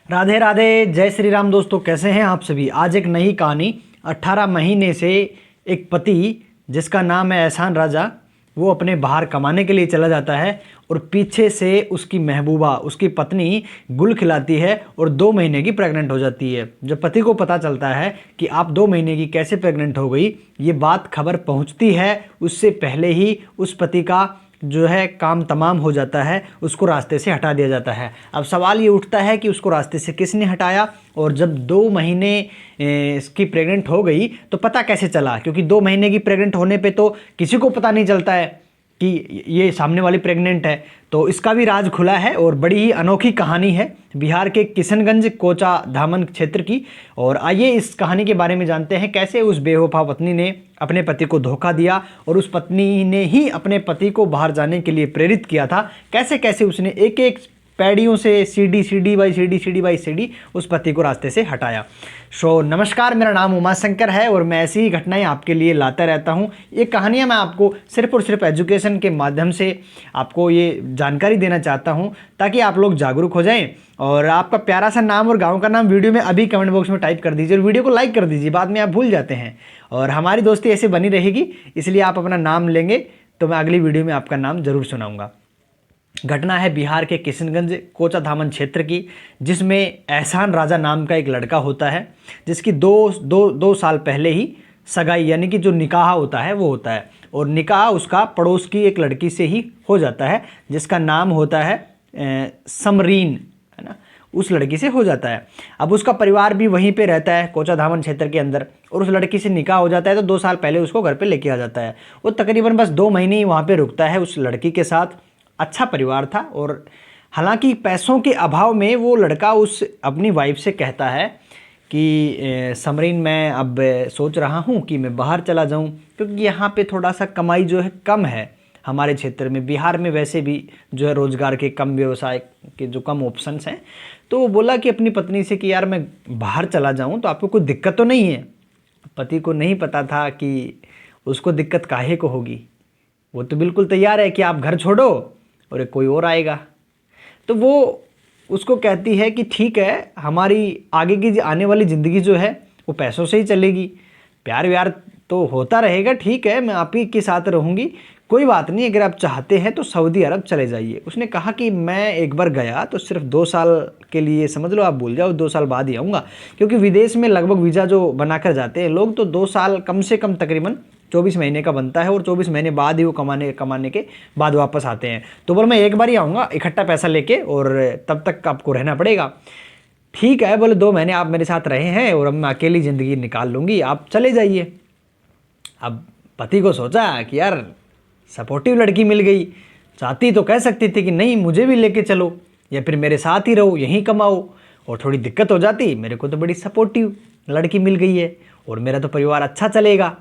राधे राधे, जय श्री राम। दोस्तों कैसे हैं आप सभी। आज एक नई कहानी। 18 महीने से एक पति जिसका नाम है एहसान राजा, वो अपने बाहर कमाने के लिए चला जाता है और पीछे से उसकी महबूबा, उसकी पत्नी गुल खिलाती है और 2 महीने की प्रेग्नेंट हो जाती है। जब पति को पता चलता है कि आप 2 महीने की कैसे प्रेग्नेंट हो गई, ये बात खबर पहुंचती है, उससे पहले ही उस पति का जो है काम तमाम हो जाता है, उसको रास्ते से हटा दिया जाता है। अब सवाल ये उठता है कि उसको रास्ते से किसने हटाया, और जब 2 महीने इसकी प्रेग्नेंट हो गई तो पता कैसे चला, क्योंकि 2 महीने की प्रेग्नेंट होने पे तो किसी को पता नहीं चलता है कि ये सामने वाली प्रेग्नेंट है। तो इसका भी राज खुला है और बड़ी ही अनोखी कहानी है बिहार के किशनगंज कोचा धामन क्षेत्र की। और आइए इस कहानी के बारे में जानते हैं, कैसे उस बेवफा पत्नी ने अपने पति को धोखा दिया और उस पत्नी ने ही अपने पति को बाहर जाने के लिए प्रेरित किया था। कैसे कैसे उसने एक एक पैड़ियों से सीढ़ी बाई सीढ़ी उस पति को रास्ते से हटाया। नमस्कार, मेरा नाम उमा शंकर है और मैं ऐसी ही घटनाएं आपके लिए लाता रहता हूं। ये कहानियां मैं आपको सिर्फ और सिर्फ एजुकेशन के माध्यम से आपको ये जानकारी देना चाहता हूं, ताकि आप लोग जागरूक हो जाएं। और आपका प्यारा सा नाम और गाँव का नाम वीडियो में अभी कमेंट बॉक्स में टाइप कर दीजिए और वीडियो को लाइक कर दीजिए, बाद में आप भूल जाते हैं। और हमारी दोस्ती ऐसे बनी रहेगी, इसलिए आप अपना नाम लेंगे तो मैं अगली वीडियो में आपका नाम जरूर सुनाऊंगा। घटना है बिहार के किशनगंज कोचा धामन क्षेत्र की, जिसमें एहसान राजा नाम का एक लड़का होता है, जिसकी दो साल पहले ही सगाई यानी कि जो निकाह होता है वो होता है। और निकाह उसका पड़ोस की एक लड़की से ही हो जाता है, जिसका नाम होता है समरीन, है ना। उस लड़की से हो जाता है। अब उसका परिवार भी वहीं पे रहता है कोचा धामन क्षेत्र के अंदर, और उस लड़की से निकाह हो जाता है तो 2 साल पहले उसको घर पे लेके आ जाता है। वो तकरीबन बस 2 महीने ही वहाँ पे रुकता है उस लड़की के साथ। अच्छा परिवार था, और हालांकि पैसों के अभाव में वो लड़का उस अपनी वाइफ से कहता है कि समरीन, मैं अब सोच रहा हूँ कि मैं बाहर चला जाऊँ, क्योंकि यहाँ पे थोड़ा सा कमाई जो है कम है हमारे क्षेत्र में। बिहार में वैसे भी जो है रोज़गार के कम, व्यवसाय के जो कम ऑप्शंस हैं। तो वो बोला कि अपनी पत्नी से कि यार मैं बाहर चला जाऊँ तो आपको कोई दिक्कत तो नहीं है। पति को नहीं पता था कि उसको दिक्कत काहे को होगी। वो तो बिल्कुल तैयार है कि आप घर छोड़ो और कोई और आएगा। तो वो उसको कहती है कि ठीक है, हमारी आगे की आने वाली ज़िंदगी जो है वो पैसों से ही चलेगी, प्यार व्यार तो होता रहेगा, ठीक है, मैं आप ही के साथ रहूँगी, कोई बात नहीं, अगर आप चाहते हैं तो सऊदी अरब चले जाइए। उसने कहा कि मैं एक बार गया तो सिर्फ 2 साल के लिए, समझ लो आप भूल जाओ, 2 साल बाद ही आऊँगा, क्योंकि विदेश में लगभग वीज़ा जो बनाकर जाते हैं लोग तो 2 साल कम से कम तकरीबन 24 महीने का बनता है, और 24 महीने बाद ही वो कमाने के बाद वापस आते हैं। तो बोले मैं एक बार ही आऊँगा इकट्ठा पैसा लेके, और तब तक आपको रहना पड़ेगा। ठीक है, बोले 2 महीने आप मेरे साथ रहे हैं और अब मैं अकेली ज़िंदगी निकाल लूँगी, आप चले जाइए। अब पति को सोचा कि यार सपोर्टिव लड़की मिल गई, चाहती तो कह सकती थी कि नहीं मुझे भी लेके चलो, या फिर मेरे साथ ही रहो, यहीं कमाओ, और थोड़ी दिक्कत हो जाती, मेरे को तो बड़ी सपोर्टिव लड़की मिल गई है और मेरा तो परिवार अच्छा चलेगा,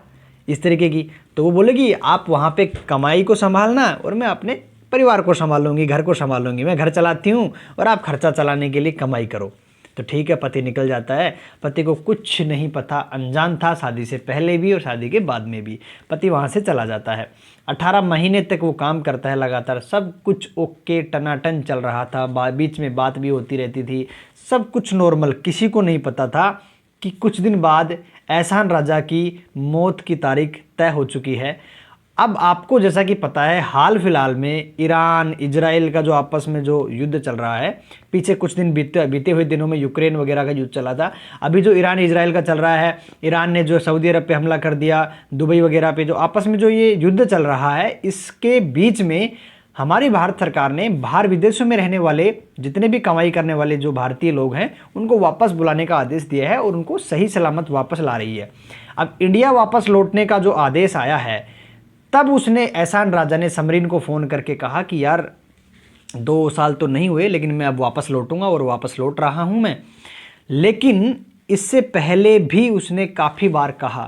इस तरीके की। तो वो बोलेगी आप वहाँ पे कमाई को संभालना और मैं अपने परिवार को संभालूंगी, घर को संभालूंगी, मैं घर चलाती हूँ और आप खर्चा चलाने के लिए कमाई करो। तो ठीक है, पति निकल जाता है। पति को कुछ नहीं पता, अनजान था शादी से पहले भी और शादी के बाद में भी। पति वहाँ से चला जाता है। 18 महीने तक वो काम करता है लगातार, सब कुछ ओके टनाटन चल रहा था, बीच में बात भी होती रहती थी, सब कुछ नॉर्मल। किसी को नहीं पता था कि कुछ दिन बाद एहसान राजा की मौत की तारीख तय हो चुकी है। अब आपको जैसा कि पता है, हाल फिलहाल में ईरान इजराइल का जो आपस में जो युद्ध चल रहा है, पीछे कुछ दिन बीते हुए दिनों में यूक्रेन वगैरह का युद्ध चला था, अभी जो ईरान इजराइल का चल रहा है, ईरान ने जो सऊदी अरब पे हमला कर दिया, दुबई वगैरह पे जो आपस में जो ये युद्ध चल रहा है, इसके बीच में हमारी भारत सरकार ने बाहर विदेशों में रहने वाले जितने भी कमाई करने वाले जो भारतीय लोग हैं उनको वापस बुलाने का आदेश दिया है और उनको सही सलामत वापस ला रही है। अब इंडिया वापस लौटने का जो आदेश आया है, तब उसने एहसान राजा ने समरीन को फ़ोन करके कहा कि यार 2 साल तो नहीं हुए, लेकिन मैं अब वापस लौटूंगा और वापस लौट रहा हूं मैं। लेकिन इससे पहले भी उसने काफ़ी बार कहा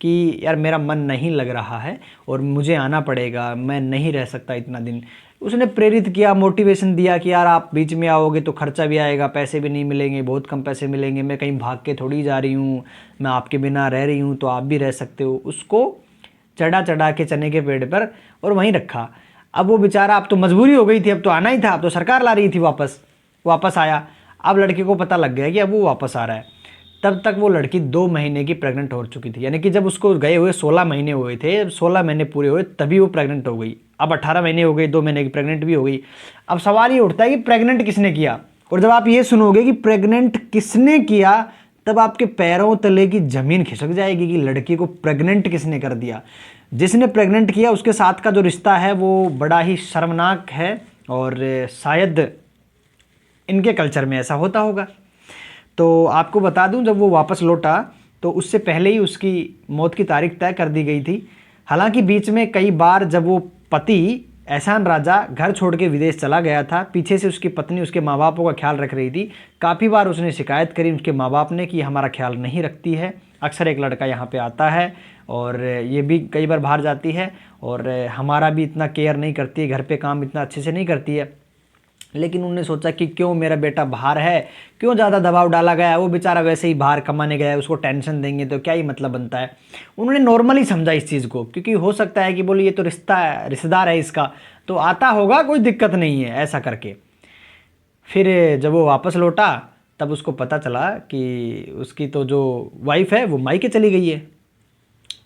कि यार मेरा मन नहीं लग रहा है और मुझे आना पड़ेगा, मैं नहीं रह सकता इतना दिन। उसने प्रेरित किया, मोटिवेशन दिया कि यार आप बीच में आओगे तो खर्चा भी आएगा, पैसे भी नहीं मिलेंगे, बहुत कम पैसे मिलेंगे, मैं कहीं भाग के थोड़ी जा रही हूँ, मैं आपके बिना रह रही हूँ तो आप भी रह सकते हो। उसको चढ़ा के चने के पेड़ पर और वहीं रखा। अब वो बेचारा, अब तो मजबूरी हो गई थी, अब तो आना ही था, अब तो सरकार ला रही थी वापस आया। अब लड़की को पता लग गया कि अब वो वापस आ रहा है। तब तक वो लड़की 2 महीने की प्रेग्नेंट हो चुकी थी, यानी कि जब उसको गए हुए 16 महीने हुए थे, 16 महीने पूरे हुए तभी वो प्रेग्नेंट हो गई। अब 18 महीने हो गए, 2 महीने की प्रेग्नेंट भी हो गई। अब सवाल ये उठता है कि प्रेग्नेंट किसने किया। और जब आप ये सुनोगे कि प्रेग्नेंट किसने किया, तब आपके पैरों तले की जमीन खिसक जाएगी कि लड़की को प्रेग्नेंट किसने कर दिया। जिसने प्रेग्नेंट किया उसके साथ का जो रिश्ता है वो बड़ा ही शर्मनाक है, और शायद इनके कल्चर में ऐसा होता होगा। तो आपको बता दूं, जब वो वापस लौटा तो उससे पहले ही उसकी मौत की तारीख तय कर दी गई थी। हालांकि बीच में कई बार जब वो पति एहसान राजा घर छोड़ के विदेश चला गया था, पीछे से उसकी पत्नी उसके माँ बापों का ख्याल रख रही थी। काफ़ी बार उसने शिकायत करी उसके माँ बाप ने कि हमारा ख्याल नहीं रखती है। अक्सर एक लड़का यहाँ पे आता है और ये भी कई बार बाहर जाती है और हमारा भी इतना केयर नहीं करती है, घर पे काम इतना अच्छे से नहीं करती है। लेकिन उन्होंने सोचा कि क्यों मेरा बेटा बाहर है, क्यों ज़्यादा दबाव डाला गया है, वो बेचारा वैसे ही बाहर कमाने गया है, उसको टेंशन देंगे तो क्या ही मतलब बनता है। उन्होंने नॉर्मली समझा इस चीज़ को, क्योंकि हो सकता है कि बोले ये तो रिश्तेदार है इसका, तो आता होगा, कोई दिक्कत नहीं है, ऐसा करके। फिर जब वो वापस लौटा तब उसको पता चला कि उसकी तो जो वाइफ है वो मायके चली गई है।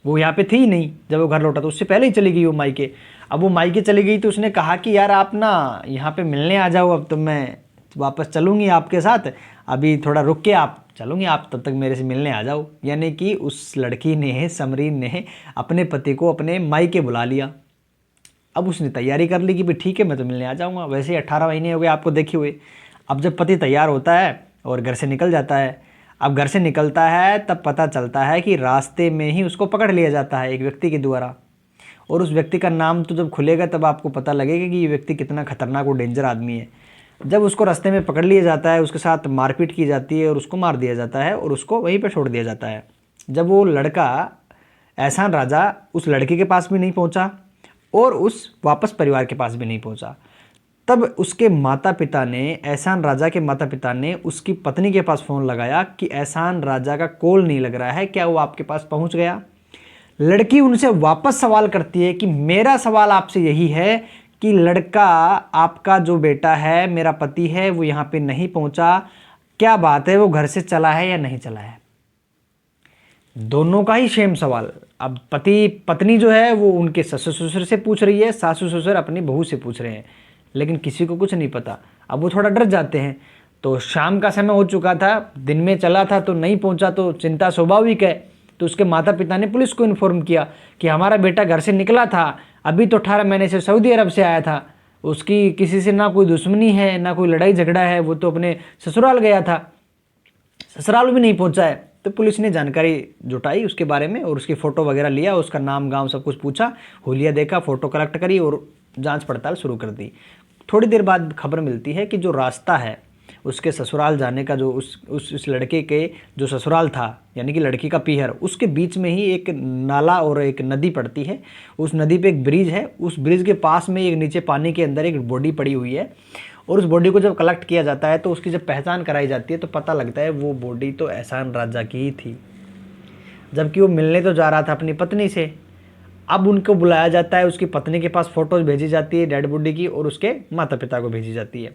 वो यहाँ पे थी ही नहीं जब वो घर लौटा, तो उससे पहले ही चली गई वो मायके। अब वो मायके चली गई तो उसने कहा कि यार आप ना यहाँ पे मिलने आ जाओ, अब तो मैं वापस चलूँगी आपके साथ, अभी थोड़ा रुक के आप चलूँगी, आप तब तक मेरे से मिलने आ जाओ। यानी कि उस लड़की ने, समरीन ने, अपने पति को अपने मायके बुला लिया। अब उसने तैयारी कर ली कि भाई ठीक है मैं तो मिलने आ जाऊँगा, वैसे ही 18 महीने हो गए आपको देखे हुए। अब जब पति तैयार होता है और घर से निकल जाता है, अब घर से निकलता है तब पता चलता है कि रास्ते में ही उसको पकड़ लिया जाता है एक व्यक्ति के द्वारा। और उस व्यक्ति का नाम तो जब खुलेगा तब आपको पता लगेगा कि ये व्यक्ति कितना खतरनाक और डेंजर आदमी है। जब उसको रास्ते में पकड़ लिया जाता है, उसके साथ मारपीट की जाती है और उसको मार दिया जाता है और उसको वहीं पर छोड़ दिया जाता है। जब वो लड़का एहसान राजा उस लड़की के पास भी नहीं पहुँचा और उस वापस परिवार के पास भी नहीं पहुँचा, तब उसके माता पिता ने, एहसान राजा के माता पिता ने उसकी पत्नी के पास फ़ोन लगाया कि एहसान राजा का कॉल नहीं लग रहा है, क्या वो आपके पास पहुंच गया। लड़की उनसे वापस सवाल करती है कि मेरा सवाल आपसे यही है कि लड़का आपका जो बेटा है, मेरा पति है, वो यहाँ पे नहीं पहुंचा, क्या बात है, वो घर से चला है या नहीं चला है। दोनों का ही सेम सवाल। अब पति पत्नी जो है वो उनके ससुर ससुर से पूछ रही है, सासू ससुर अपनी बहू से पूछ रहे हैं, लेकिन किसी को कुछ नहीं पता। अब वो थोड़ा डर जाते हैं। तो शाम का समय हो चुका था, दिन में चला था तो नहीं पहुंचा, तो चिंता स्वाभाविक है। तो उसके माता पिता ने पुलिस को इन्फॉर्म किया कि हमारा बेटा घर से निकला था, अभी तो 18 महीने से सऊदी अरब से आया था, उसकी किसी से ना कोई दुश्मनी है, ना कोई लड़ाई झगड़ा है, वो तो अपने ससुराल गया था, ससुराल भी नहीं पहुंचा है। तो पुलिस ने जानकारी जुटाई उसके बारे में और उसकी फ़ोटो वगैरह लिया, उसका नाम गांव सब कुछ पूछा, हुलिया देखा, फ़ोटो कलेक्ट करी और जांच पड़ताल शुरू कर दी। थोड़ी देर बाद खबर मिलती है कि जो रास्ता है उसके ससुराल जाने का, जो उस लड़के के जो ससुराल था, यानी कि लड़की का पीहर, उसके बीच में ही एक नाला और एक नदी पड़ती है। उस नदी पे एक ब्रिज है, उस ब्रिज के पास में एक नीचे पानी के अंदर एक बॉडी पड़ी हुई है। और उस बॉडी को जब कलेक्ट किया जाता है तो उसकी जब पहचान कराई जाती है तो पता लगता है वो बॉडी तो एहसान राजा की ही थी, जबकि वो मिलने तो जा रहा था अपनी पत्नी से। अब उनको बुलाया जाता है, उसकी पत्नी के पास फ़ोटोज़ भेजी जाती है डेड बॉडी की और उसके माता पिता को भेजी जाती है।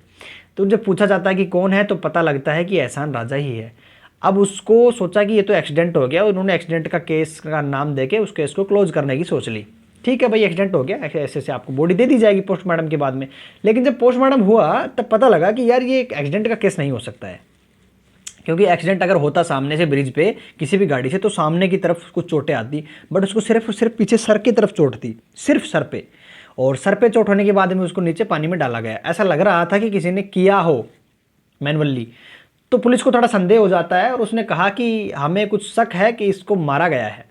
तो जब पूछा जाता है कि कौन है तो पता लगता है कि एहसान राजा ही है। अब उसको सोचा कि ये तो एक्सीडेंट हो गया, उन्होंने एक्सीडेंट का केस का नाम देके उस केस को क्लोज करने की सोच ली। ठीक है भाई, एक्सीडेंट हो गया, ऐसे ऐसे आपको बॉडी दे दी जाएगी पोस्टमार्टम के बाद में। लेकिन जब पोस्टमार्टम हुआ तब पता लगा कि यार ये एक एक्सीडेंट का केस नहीं हो सकता है, क्योंकि एक्सीडेंट अगर होता सामने से ब्रिज पे किसी भी गाड़ी से तो सामने की तरफ कुछ चोटें आती, बट उसको सिर्फ पीछे सर की तरफ चोट थी, सिर्फ सर पे। और सर पे चोट होने के बाद में उसको नीचे पानी में डाला गया। ऐसा लग रहा था कि किसी ने किया हो मैनुअली। तो पुलिस को थोड़ा संदेह हो जाता है और उसने कहा कि हमें कुछ शक है कि इसको मारा गया है।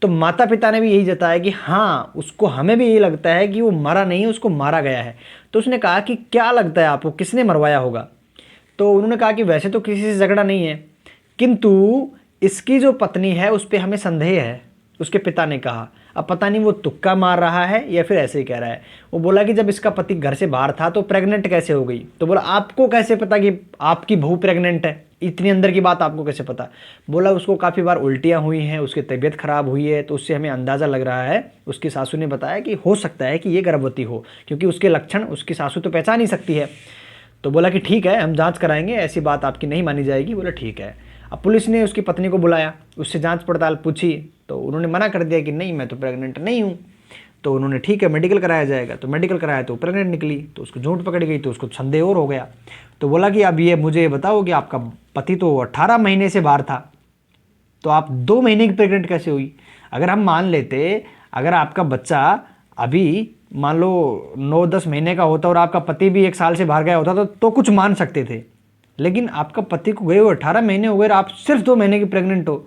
तो माता पिता ने भी यही जताया कि हाँ, उसको हमें भी यही लगता है कि वो मरा नहीं है, उसको मारा गया है। तो उसने कहा कि क्या लगता है आपको, किसने मरवाया होगा। तो उन्होंने कहा कि वैसे तो किसी से झगड़ा नहीं है, किंतु इसकी जो पत्नी है उस पर हमें संदेह है, उसके पिता ने कहा। अब पता नहीं वो तुक्का मार रहा है या फिर ऐसे ही कह रहा है। वो बोला कि जब इसका पति घर से बाहर था तो प्रेग्नेंट कैसे हो गई। तो बोला आपको कैसे पता कि आपकी बहू प्रेग्नेंट है, इतनी अंदर की बात आपको कैसे पता। बोला उसको काफ़ी बार उल्टियाँ हुई हैं, उसकी तबीयत खराब हुई है, तो उससे हमें अंदाज़ा लग रहा है। उसकी सासू ने बताया कि हो सकता है कि ये गर्भवती हो, क्योंकि उसके लक्षण उसकी सासू तो पहचान ही सकती है। तो बोला कि ठीक है, हम जांच कराएंगे, ऐसी बात आपकी नहीं मानी जाएगी। बोला ठीक है। अब पुलिस ने उसकी पत्नी को बुलाया, उससे जांच पड़ताल पूछी, तो उन्होंने मना कर दिया कि नहीं, मैं तो प्रेग्नेंट नहीं हूँ। तो उन्होंने ठीक है, मेडिकल कराया जाएगा। तो मेडिकल कराया तो प्रेग्नेंट निकली, तो उसको झूठ पकड़ गई, तो उसको संदेह और हो गया। तो बोला कि अब ये मुझे बताओ कि आपका पति तो 18 महीने से बाहर था, तो आप 2 महीने की प्रेग्नेंट कैसे हुई? अगर हम मान लेते, अगर आपका बच्चा अभी मान लो 9-10 महीने का होता और आपका पति भी 1 साल से बाहर गया होता तो कुछ मान सकते थे। लेकिन आपका पति को गए हुए 18 महीने हो गए और आप सिर्फ 2 महीने की प्रेग्नेंट हो,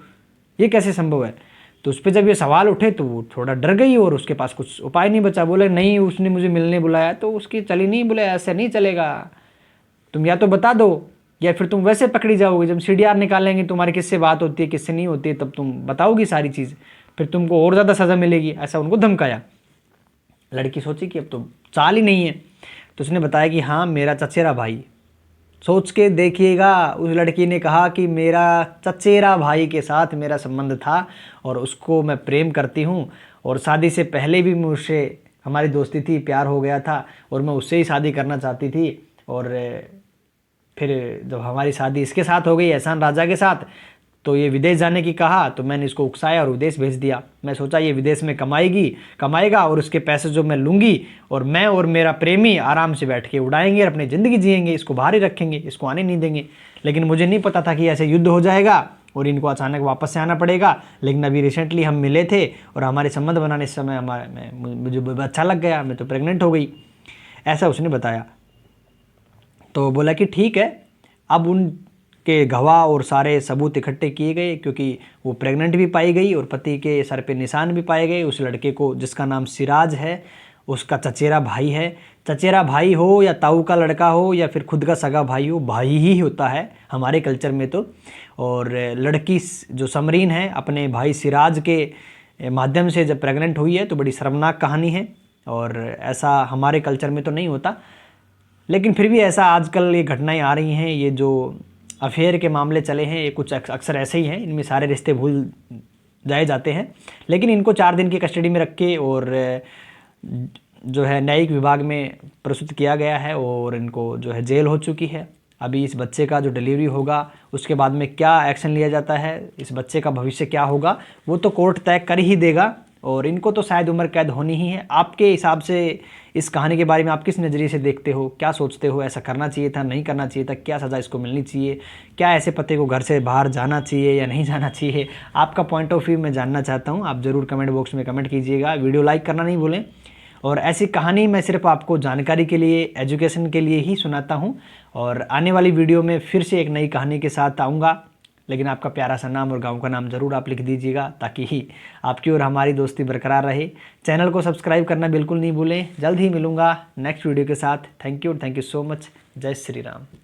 ये कैसे संभव है? तो उस पर जब ये सवाल उठे तो वो थोड़ा डर गई और उसके पास कुछ उपाय नहीं बचा। बोले नहीं, उसने मुझे मिलने बुलाया तो उसकी चली नहीं, बोले ऐसे नहीं चलेगा, तुम या तो बता दो या फिर तुम वैसे पकड़ी जाओगे। जब CDR निकालेंगे तुम्हारी किससे बात होती है किससे नहीं होती है, तब तुम बताओगी सारी चीज़, फिर तुमको और ज़्यादा सज़ा मिलेगी, ऐसा उनको धमकाया। लड़की सोची कि अब तो चाल ही नहीं है, तो उसने बताया कि हाँ, मेरा चचेरा भाई। सोच के देखिएगा, उस लड़की ने कहा कि मेरा चचेरा भाई के साथ मेरा संबंध था और उसको मैं प्रेम करती हूँ, और शादी से पहले भी मुझसे हमारी दोस्ती थी, प्यार हो गया था और मैं उससे ही शादी करना चाहती थी। और फिर जब हमारी शादी इसके साथ हो गई, एहसान राजा के साथ, तो ये विदेश जाने की कहा, तो मैंने इसको उकसाया और विदेश भेज दिया। मैं सोचा ये विदेश में कमाएगा और उसके पैसे जो मैं लूँगी और मैं और मेरा प्रेमी आराम से बैठ के उड़ाएंगे और अपनी ज़िंदगी जिएंगे, इसको बाहर ही रखेंगे, इसको आने नहीं देंगे। लेकिन मुझे नहीं पता था कि ऐसे युद्ध हो जाएगा और इनको अचानक वापस से आना पड़ेगा। लेकिन अभी रिसेंटली हम मिले थे और हमारे संबंध बनाने समय मुझे अच्छा लग गया, मैं तो प्रेग्नेंट हो गई, ऐसा उसने बताया। तो बोला कि ठीक है। अब उनके गवाह और सारे सबूत इकट्ठे किए गए, क्योंकि वो प्रेग्नेंट भी पाई गई और पति के सर पे निशान भी पाए गए। उस लड़के को, जिसका नाम सिराज है, उसका चचेरा भाई है। चचेरा भाई हो या ताऊ का लड़का हो या फिर खुद का सगा भाई हो, भाई ही होता है हमारे कल्चर में तो। और लड़की जो समरीन है, अपने भाई सिराज के माध्यम से जब प्रेग्नेंट हुई है, तो बड़ी शर्मनाक कहानी है और ऐसा हमारे कल्चर में तो नहीं होता। लेकिन फिर भी ऐसा आजकल ये घटनाएं आ रही हैं, ये जो अफेयर के मामले चले हैं, ये कुछ अक्सर ऐसे ही हैं, इनमें सारे रिश्ते भूल जाए जाते हैं। लेकिन इनको 4 दिन की कस्टडी में रख के और जो है न्यायिक विभाग में प्रस्तुत किया गया है और इनको जो है जेल हो चुकी है। अभी इस बच्चे का जो डिलीवरी होगा उसके बाद में क्या एक्शन लिया जाता है, इस बच्चे का भविष्य क्या होगा, वो तो कोर्ट तय कर ही देगा। और इनको तो शायद उम्र कैद होनी ही है। आपके हिसाब से इस कहानी के बारे में आप किस नज़रिए से देखते हो, क्या सोचते हो? ऐसा करना चाहिए था, नहीं करना चाहिए था? क्या सज़ा इसको मिलनी चाहिए? क्या ऐसे पति को घर से बाहर जाना चाहिए या नहीं जाना चाहिए? आपका पॉइंट ऑफ व्यू मैं जानना चाहता हूँ। आप ज़रूर कमेंट बॉक्स में कमेंट कीजिएगा। वीडियो लाइक करना नहीं भूलें। और ऐसी कहानी मैं सिर्फ आपको जानकारी के लिए, एजुकेशन के लिए ही सुनाता हूँ। और आने वाली वीडियो में फिर से एक नई कहानी के साथ आऊँगा। लेकिन आपका प्यारा सा नाम और गांव का नाम ज़रूर आप लिख दीजिएगा, ताकि ही आपकी और हमारी दोस्ती बरकरार रहे। चैनल को सब्सक्राइब करना बिल्कुल नहीं भूलें। जल्द ही मिलूँगा नेक्स्ट वीडियो के साथ। Thank you so much. जय श्री राम।